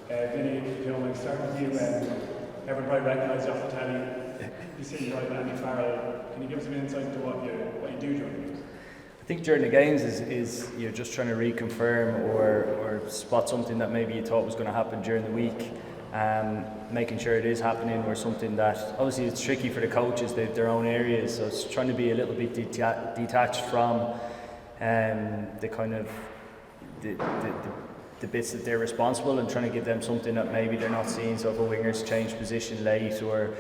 Vinny, if you don't mind, start with you. Everybody recognised you off the telly. You see right Andy Farrell. Can you give us some insight into what you do during the games? I think during the games is you're just trying to reconfirm or spot something that maybe you thought was going to happen during the week, making sure it is happening, or something that obviously it's tricky for the coaches. They have their own areas, so it's trying to be a little bit detached from the kind of the bits that they're responsible, and trying to give them something that maybe they're not seeing. So if a winger's changed position late, or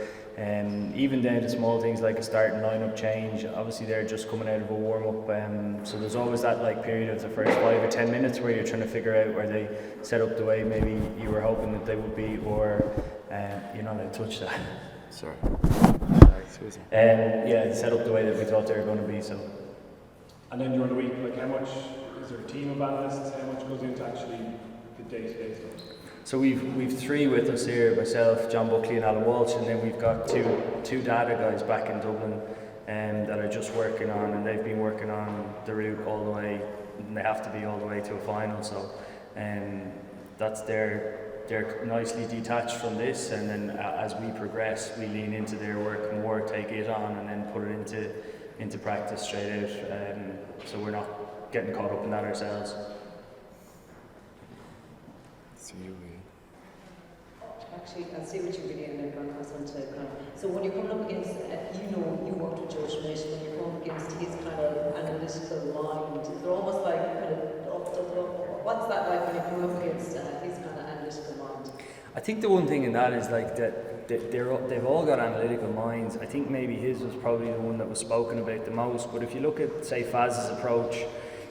even down to small things like a starting lineup change, obviously they're just coming out of a warm-up, so there's always that like period of the first 5 or 10 minutes where you're trying to figure out where they set up the way maybe you were hoping that they would be, or you're not allowed to touch that. Sorry. Yeah, set up the way that we thought they were going to be. So. And then during the week, like how much is there a team of analysts? How much goes into actually the day-to-day stuff? So we've three with us here, myself, John Buckley and Alan Walsh, and then we've got two data guys back in Dublin that are just working on, and they've been working on the route all the way, and they have to be all the way to a final. So that's they're nicely detached from this, and then as we progress, we lean into their work more, take it on, and then put it into practice straight out. So we're not getting caught up in that ourselves. Actually, I'll see what you're really in there, because I want to kind of. So when you're coming up against, you worked with Joe Schmidt, when you're coming up against his kind of analytical mind, they're almost like kind of what's that like when you're coming up against his kind of analytical mind? I think the one thing in that is like that they've all got analytical minds. I think maybe his was probably the one that was spoken about the most. But if you look at, say, Faz's approach,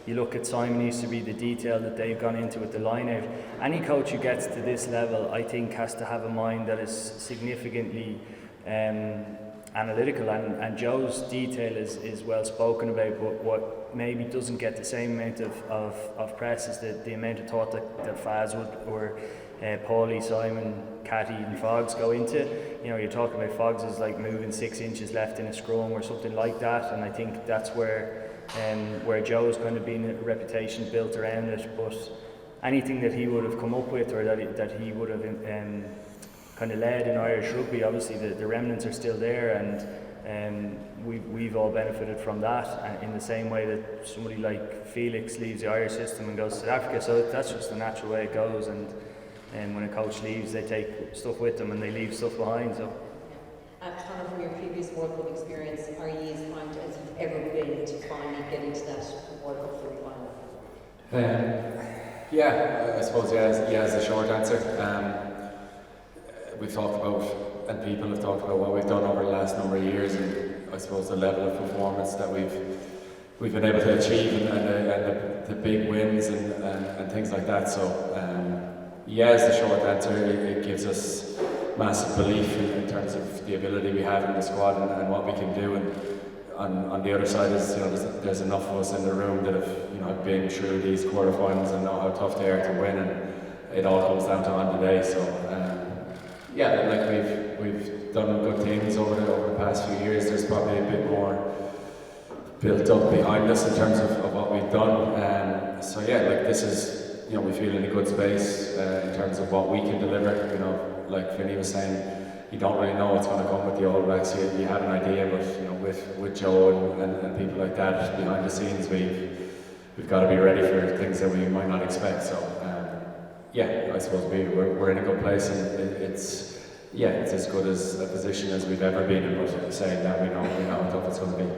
you look at Simon Easterby, the detail that they've gone into with the line out. Any coach who gets to this level, I think, has to have a mind that is significantly analytical, and Joe's detail is well spoken about, but what maybe doesn't get the same amount of press is the amount of thought that Faz would, or Paulie, Simon, Catty and Foggs go into. You know, you're talking about Foggs is like moving 6 inches left in a scrum or something like that, and I think that's where Joe's kind of been a reputation built around it. But anything that he would have come up with, or that he would have kind of led in Irish rugby, obviously the remnants are still there, and we've all benefited from that in the same way that somebody like Felix leaves the Irish system and goes to South Africa. So that's just the natural way it goes, and when a coach leaves, they take stuff with them and they leave stuff behind. So. Conor, from your previous World Cup experience, are you as primed as you've ever been to finally get into that World Cup semi-final? Yeah, I suppose yeah is the short answer. We've talked about, and people have talked about what we've done over the last number of years, and I suppose the level of performance that we've been able to achieve, and the big wins and things like that. So yeah is the short answer. It gives us massive belief in terms of the ability we have in the squad and what we can do. And on the other side is, there's enough of us in the room that have been through these quarterfinals and know how tough they are to win, and it all comes down to on the day. So yeah, like we've done good things over the past few years. There's probably a bit more built up behind us in terms of what we've done. So yeah, like this is, we feel in a good space in terms of what we can deliver. Like Vinny was saying, you don't really know what's going to come with the All Blacks. You have an idea, but with Joe and people like that behind the scenes, we've got to be ready for things that we might not expect. So yeah, I suppose we're in a good place, and it's as good as a position as we've ever been in. But saying that, we know how tough it's going to be.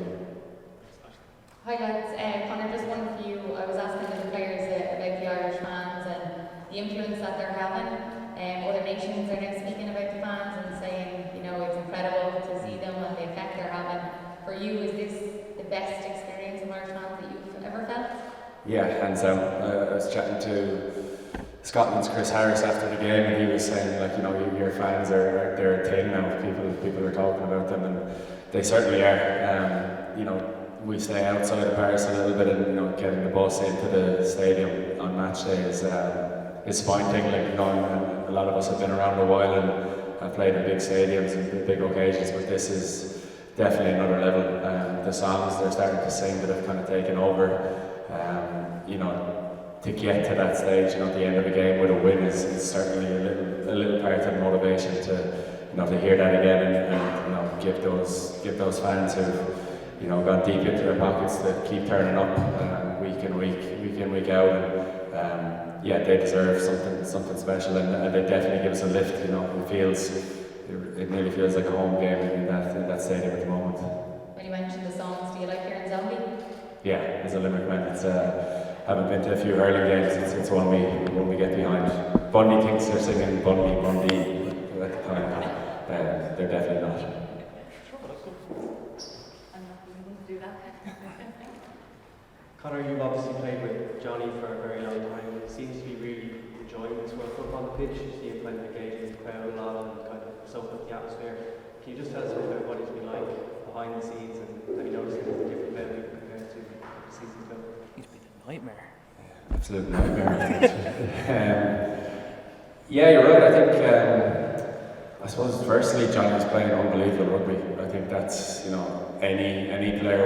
Hi lads, Conor, just one for you. I was asking the players about the Irish fans and the influence that they're having. Other nations are now speaking about the fans and saying, it's incredible to see them and the effect they're having. For you, is this the best experience of Irish fans that you've ever felt? Yeah, hands down. I was chatting to Scotland's Chris Harris after the game, and he was saying, your fans they're a thing now. People are talking about them, and they certainly are. We stay outside of Paris a little bit, and getting the bus into the stadium on match day is spine tingling. And a lot of us have been around a while and have played in big stadiums and big occasions, but this is definitely another level. The songs they're starting to sing that have kind of taken over, to get to that stage, at the end of the game with a win is certainly a little part of the motivation to hear that again and give those fans who've gone deep into their pockets to keep turning up week in week out. And they deserve something special, and they definitely give us a lift. It nearly feels like a home game in that stadium at the moment. When you mentioned the songs, do you like hearing Zombie? Yeah, as a Limerick man, it's haven't been to a few hurling games. It's one we get behind. Bundy thinks they're singing Bundy at the time. They're definitely not. I'm not going to do that. Conor, you've obviously played with Johnny for a very long time. It seems to be really enjoying this World Cup on the pitch. You see him kind of engaging with the crowd a lot and kind of soaking up the atmosphere. Can you just tell us a bit about what it's been like behind the scenes, and have you noticed anything different about him compared to the seasons ago? He's been a nightmare. Absolute nightmare. You're right. I think, I suppose, firstly, Johnny's playing unbelievable rugby. I think that's, any player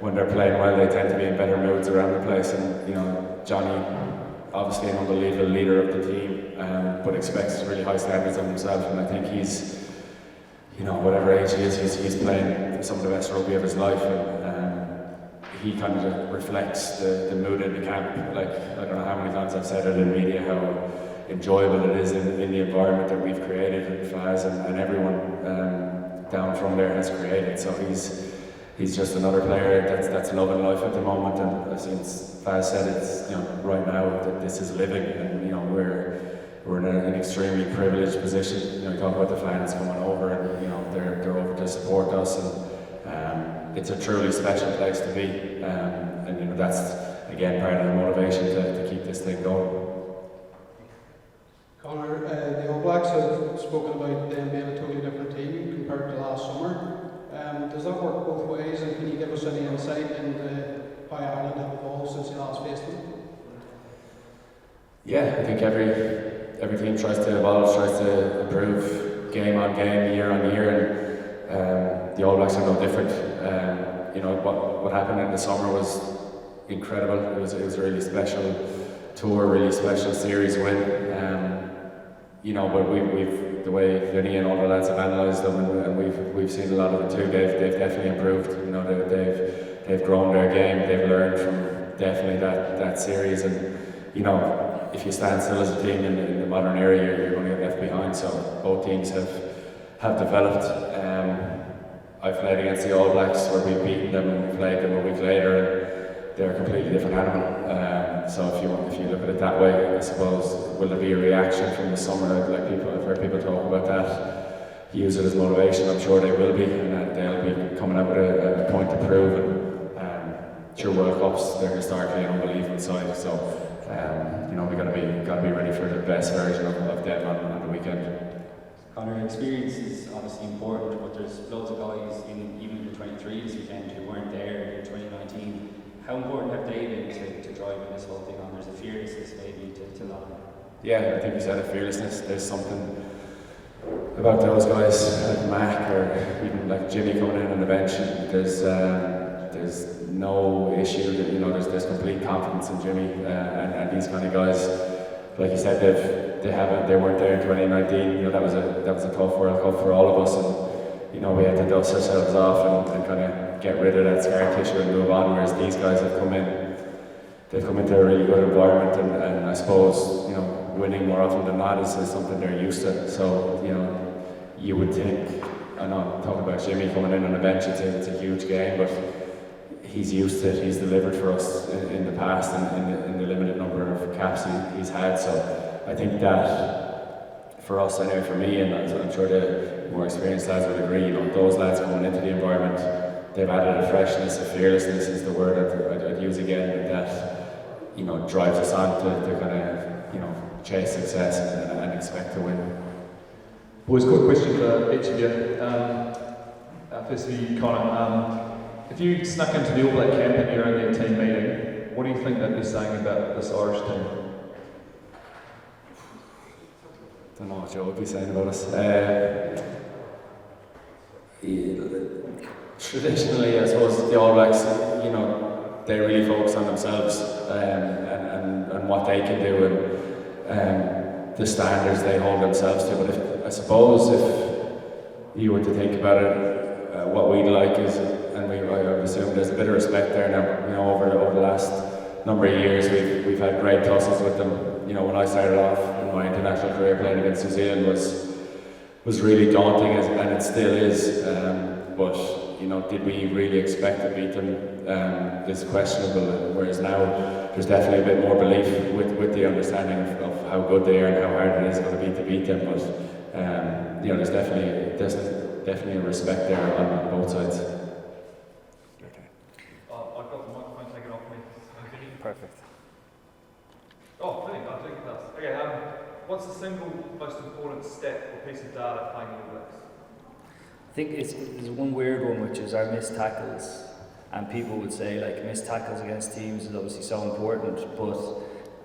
when they're playing well, they tend to be in better moods around the place. And, Johnny, obviously an unbelievable leader of the team, but expects really high standards of himself. And I think he's, whatever age he is, he's playing some of the best rugby of his life. And, he kind of reflects the mood in the camp. Like, I don't know how many times I've said it in media how enjoyable it is in the environment that we've created, and Faz and everyone down from there has created. So he's just another player that's loving life at the moment. And since Faz said, it's right now that this is living, and we're in an extremely privileged position. You talk about the fans coming over, and they're over to support us, and it's a truly special place to be, and that's again part of the motivation to keep this thing going. Conor, the All Blacks have spoken about them being a totally different team compared to last summer. Does that work both ways, and can you give us any insight into how Ireland have evolved since you last faced them? Yeah, I think every team tries to evolve, tries to improve game on game, year on year, and the All Blacks are no different. What happened in the summer was incredible. It was a really special tour, really special series win. But we've the way Vinny and all the lads have analysed them, and we've seen a lot of it too. They've definitely improved. They've grown their game. They've learned from definitely that series. And if you stand still as a team in the modern era, you're going to get left behind. So both teams have developed. I've played against the All Blacks where we've beaten them, and we played them a week later, and they're a completely different animal. So if you look at it that way, I suppose, will there be a reaction from the summer? I've heard people talk about that, use it as motivation. I'm sure they will be, and they'll be coming out with a point to prove. And sure, World Cups, they're historically an unbelievable side. So we got to be ready for the best version of them on the weekend. Conor, experience is obviously important, but there's loads of guys even in the 23s weekend who weren't there in 2019. How important have they been to driving this whole thing on? There's a fearlessness maybe to that. Yeah, I think you said it, fearlessness. There's something about those guys like Mac or even like Jimmy coming in on the bench. There's no issue that there's complete confidence in Jimmy and these kind of guys. Like you said, they weren't there in 2019. That was a tough World Cup for all of us, and we had to dust ourselves off and kind of get rid of that scar tissue and move on. Whereas these guys have come into a really good environment, and I suppose winning more often than not is something they're used to. So you would think, I know, talking about Jimmy coming in on the bench, it's a huge game, but he's used to it. He's delivered for us in the past and in the limited number of caps he's had. So I think that for us, anyway, for me, and I'm sure the more experienced lads would agree, those lads coming into the environment, they've added a freshness, a fearlessness is the word I'd use again, that drives us on to kind of chase success and expect to win. Boys, quick question for each of you. Firstly, Conor, if you snuck into the All Black camp and you're in their team meeting, what do you think they'd be saying about this Irish team? Don't know what Joe would be saying about us. Traditionally, I suppose the All Blacks, they really focus on themselves and and what they can do and the standards they hold themselves to. But I suppose if you were to think about it, what we'd like is, and I assume there's a bit of respect there now. You know, over the last number of years, we've had great tussles with them. You know, when I started off in my international career, playing against New Zealand was really daunting, and it still is. But you know, did we really expect to beat them? Is questionable. Whereas now, there's definitely a bit more belief with the understanding of how good they are and how hard it is going to be to beat them. But you know, there's definitely a respect there on both sides. I've got the microphone taken off me. Perfect. Oh, Vinny, I'll take that. Okay, what's the single most important step or piece of data playing in the Blacks? I think there's one weird one, which is our missed tackles, and people would say like missed tackles against teams is obviously so important, but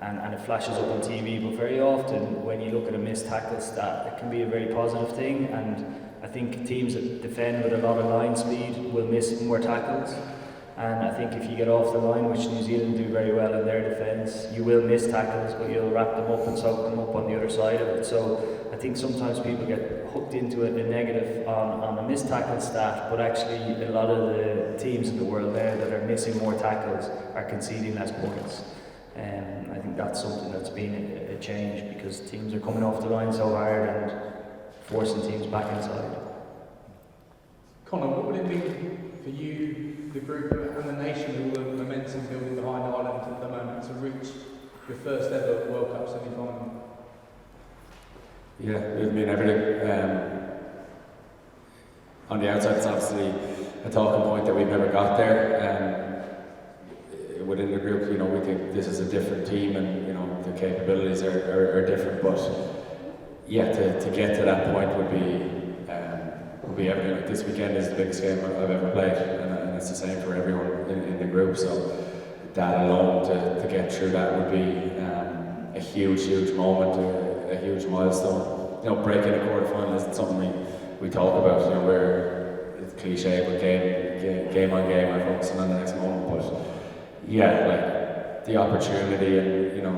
and it flashes up on TV, but very often when you look at a missed tackle stat, it can be a very positive thing, and I think teams that defend with a lot of line speed will miss more tackles. And I think if you get off the line, which New Zealand do very well in their defence, you will miss tackles, but you'll wrap them up and soak them up on the other side of it. So I think sometimes people get hooked into a negative on a missed tackle stat, but actually a lot of the teams in the world there that are missing more tackles are conceding less points. I think that's something that's been a change, because teams are coming off the line so hard and forcing teams back inside. Conor, what would it mean for you, the group and the nation, all the momentum building behind Ireland at the moment, to reach your first ever World Cup semi-final? Yeah, it would mean everything. On the outside, it's obviously a talking point that we've never got there. Within the group, you know, we think this is a different team, and you know the capabilities are different. But yeah, to get to that point would be everything. Like this weekend is the biggest game I've ever played, and it's the same for everyone in the group. So that alone, to get through that would be a huge moment, a huge milestone. You know, breaking a quarterfinal isn't something we talk about. You know, where it's cliche, but game on game, I'm focusing on the next moment. But yeah, like the opportunity, and you know,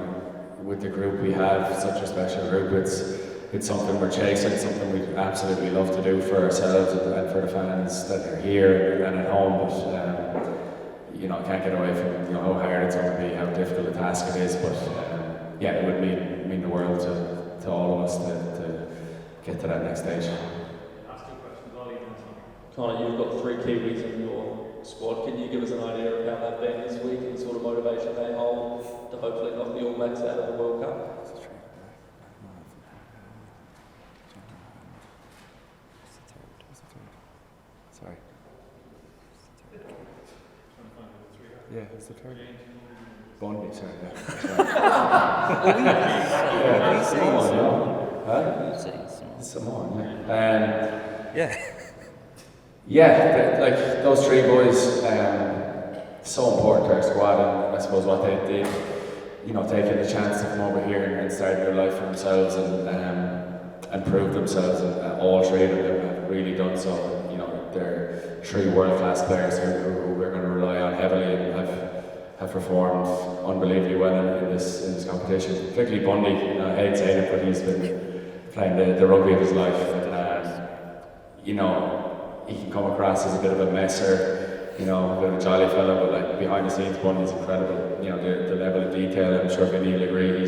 with the group we have, such a special group, it's something we're chasing, something we absolutely love to do for ourselves and for the fans that are here and at home. But you know, I can't get away from how hard it's going to be, how difficult a task it is. But yeah, it would mean the world to all of us to get to that next stage. Last two questions, Ollie. Conor, you've got 3 Kiwis in your squad. Can you give us an idea of how they've been this week and sort of motivation they hold to hopefully knock the All Blacks out of the World Cup? Sorry. Yeah, it's the third. Bondi, sorry. Yeah. Samoan, yeah. Yeah, like those 3 boys, so important to our squad, and I suppose what they did, you know, taking the chance to come over here and start their life for themselves and prove themselves, and all 3 of them have really done so. You know, they're 3 world-class players who we're going to rely on heavily, and have performed unbelievably well in this competition. Particularly Bundy, I hate saying it, but he's been playing the rugby of his life. You know, he can come across as a bit of a messer, you know, a bit of a jolly fellow, but like behind the scenes, Bundy's incredible. You know, the level of detail, I'm sure Vinny will agree,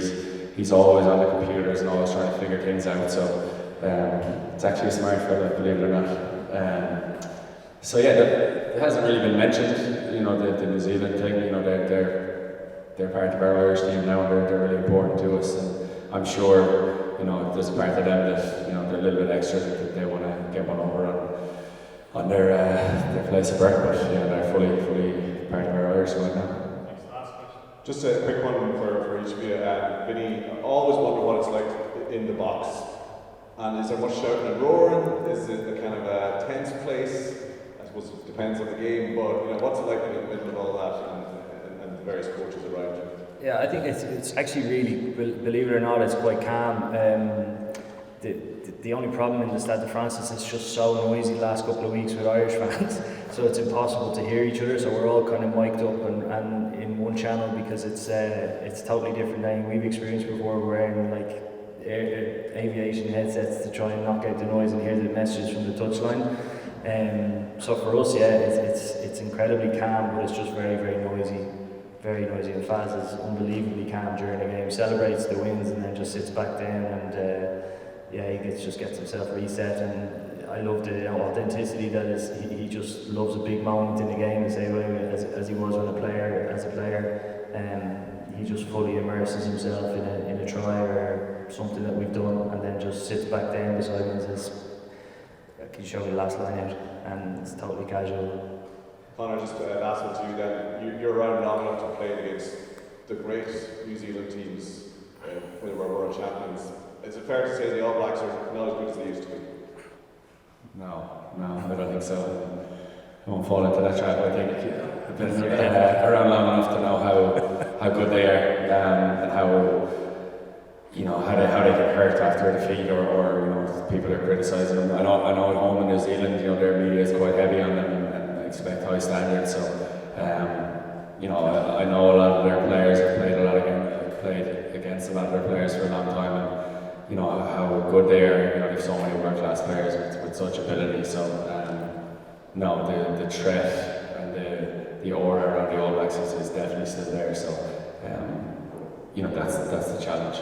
he's always on the computers and always trying to figure things out. So it's actually a smart fella, believe it or not. So yeah, it hasn't really been mentioned, you know, the New Zealand thing. You know, they're part of our Irish team now, and they're really important to us. And I'm sure, you know, there's a part of them that, you know, they're a little bit extra, that they want to get one over on their place of birth. But yeah, they're fully part of our Irish squad now. Just a quick one for each of you. Vinny, I always wonder what it's like in the box. And is there much shouting and roaring? Is it a kind of a tense place? I suppose it depends on the game, but you know, what's it like in the middle of all that, and the various coaches around you? Yeah, I think it's actually really, believe it or not, it's quite calm. The the only problem in the Stade de France is it's just so noisy the last couple of weeks with Irish fans, so it's impossible to hear each other. So we're all kind of mic'd up and in one channel, because it's totally different than we've experienced before. We're wearing like aviation headsets to try and knock out the noise and hear the messages from the touchline. So for us, yeah, it's incredibly calm, but it's just very, very noisy. Very noisy, and Faz is unbelievably calm during the game. He celebrates the wins and then just sits back down, and he just gets himself reset. And I love the authenticity that is. He just loves a big moment in the game, the same way as he was as a player. He just fully immerses himself in a try or something that we've done, and then just sits back down beside him and says, "Can you show me the last line out?" And it's totally casual. Conor, just last one to you then. You're around long enough to play against the great New Zealand teams when they were world champions. Is it fair to say the All Blacks are not as good as they used to be? No, I don't think so. I won't fall into that trap. I think I've been around long enough to know how good they are, and how how they get hurt after a defeat, or people are criticising them. I know at home in New Zealand, their media is quite heavy on them and expect high standards. So I know a lot of their players have played against a lot of their players for a long time, and how good they are. They have so many world class players with such ability. So the threat and the aura around the All Blacks is definitely still there. So that's the challenge.